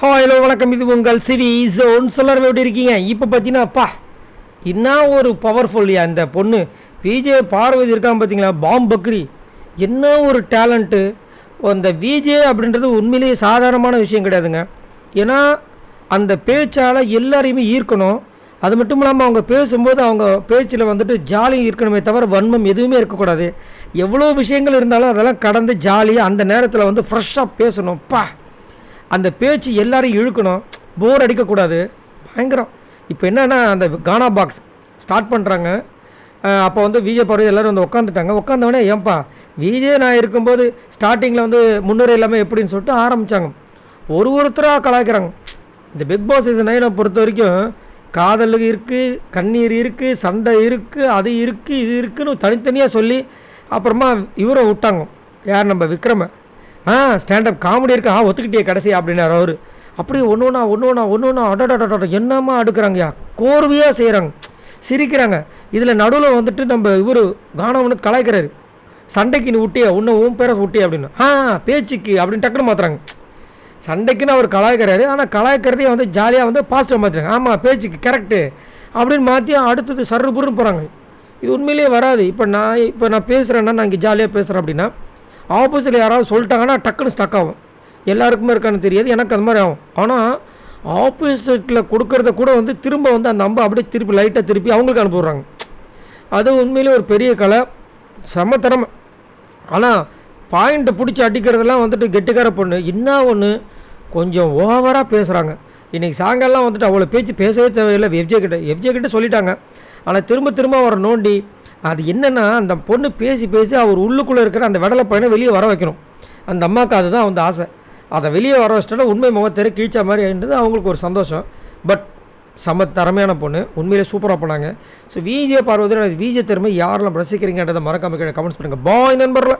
Hello வணக்கம், இது உங்கள் சிவி ஜோன். சொல்லார் எப்படி இருக்கீங்க? இப்போ பார்த்தீங்கன்னா அப்பா என்ன ஒரு பவர்ஃபுல்லையா இந்த பொண்ணு விஜே பார்வதி இருக்கான் பார்த்தீங்களா, பாம் பக்ரி. என்ன ஒரு டேலண்ட்டு அந்த விஜே அப்படின்றது உண்மையிலேயே சாதாரணமான விஷயம் கிடையாதுங்க. ஏன்னா அந்த பேச்சால் எல்லாரையுமே ஈர்க்கணும். அது மட்டும் இல்லாமல் அவங்க பேசும்போது அவங்க பேச்சில் வந்துட்டு ஜாலியாக இருக்கணுமே தவிர வன்மம் எதுவுமே இருக்கக்கூடாது. எவ்வளோ விஷயங்கள் இருந்தாலும் அதெல்லாம் கடந்து ஜாலியாக அந்த நேரத்தில் வந்து ஃப்ரெஷ்ஷாக பேசணும். அந்த பேச்சு எல்லாரையும் இழுக்கணும், போர் அடிக்கக்கூடாது. பயங்கரம். இப்போ என்னென்னா அந்த கானா பாக்ஸ் ஸ்டார்ட் பண்ணுறாங்க. அப்போ வந்து விஜே பார்வதி எல்லோரும் வந்து உட்காந்துட்டாங்க. உட்காந்தவொடனே ஏன்பா விஜே நான் இருக்கும்போது ஸ்டார்டிங்கில் வந்து முன்னுரை இல்லாமல் எப்படின்னு சொல்லிட்டு ஆரம்பித்தாங்க. ஒருத்தராக கலாய்க்கிறாங்க. இந்த பிக் பாஸ் சீசன் 9 பொறுத்த வரைக்கும் காதல் இருக்குது, கண்ணீர் இருக்குது, சண்டை இருக்குது, அது இருக்குது, இது இருக்குதுன்னு தனித்தனியாக சொல்லி அப்புறமா இவரை விட்டாங்க. யார்? நம்ம விக்ரம. ஸ்டாண்டப் காமெடி இருக்கா, ஒத்துக்கிட்டே கடைசி அப்படின்னாரு அவர். அப்படியே ஒன்று அடடா என்னம்மா அடுக்கிறாங்கய்யா, கோர்வையாக செய்கிறாங்க, சிரிக்கிறாங்க. இதில் நடுவில் வந்துட்டு நம்ம இவர் கானம் ஒன்று கலாய்க்கிறாரு. சண்டைக்கு நீ விட்டியா, இன்னும் உன் பேரை விட்டியா அப்படின்னு. பேச்சுக்கு அப்படின்னு டக்குன்னு மாற்றுறாங்க. சண்டைக்குன்னு அவர் கலாய்க்கிறாரு, ஆனால் கலாய்க்கிறதே வந்து ஜாலியாக வந்து பாசிட்டிவ் மாற்றுறாங்க. ஆமாம், பேச்சுக்கு கரெக்டு அப்படின்னு மாற்றி அடுத்தது சர்றுபுருன்னு போகிறாங்க. இது உண்மையிலேயே வராது. இப்போ நான் பேசுகிறேன்னா, நான் இங்கே ஜாலியாக பேசுகிறேன் அப்படின்னா ஆப்போசிட்டில் யாராவது சொல்லிட்டாங்கன்னா டக்குன்னு ஸ்டக் ஆகும். எல்லாருக்குமே இருக்கான்னு தெரியாது, எனக்கு அது மாதிரி ஆகும். ஆனால் ஆப்போசிட்டில் கொடுக்கறத கூட வந்து திரும்ப வந்து அந்த அம்பை அப்படியே திருப்பி லைட்டாக திருப்பி அவங்களுக்கு அனுப்பிடுறாங்க. அது உண்மையிலே ஒரு பெரிய கலை, செம திறமை. ஆனால் பாயிண்ட்டை பிடிச்சி அடிக்கிறதெல்லாம் வந்துட்டு கெட்டிக்கார பொண்ணு. என்ன ஒன்று கொஞ்சம் ஓவராக பேசுகிறாங்க. இன்றைக்கி சாயங்காலம் வந்துட்டு அவ்வளோ பேச்சு பேசவே தேவையில்லை. எஃப்ஜே கிட்ட சொல்லிட்டாங்க. ஆனால் திரும்ப அவரை நோண்டி அது என்னென்னா அந்த பொண்ணு பேசி அவர் உள்ளுக்குள்ளே இருக்கிற அந்த வெடலை பையனை வெளியே வர வைக்கணும். அந்த அம்மாவுக்கு அதுதான் வந்து ஆசை. அதை வெளியே வர வச்சிட்டோன்னா உண்மை முகத்தெரி கீழ்ச்சா மாதிரி ஆகின்றது அவங்களுக்கு ஒரு சந்தோஷம். பட் செம்ம திறமையான பொண்ணு, உண்மையிலே சூப்பராக போனாங்க. ஸோ விஜே பார்வதி விஜே திறமை யாரெல்லாம் ரசிக்கிறீங்கன்றதை மறக்காம கமெண்ட்ஸ் பண்ணுங்கள். பாய் நண்பர்களே.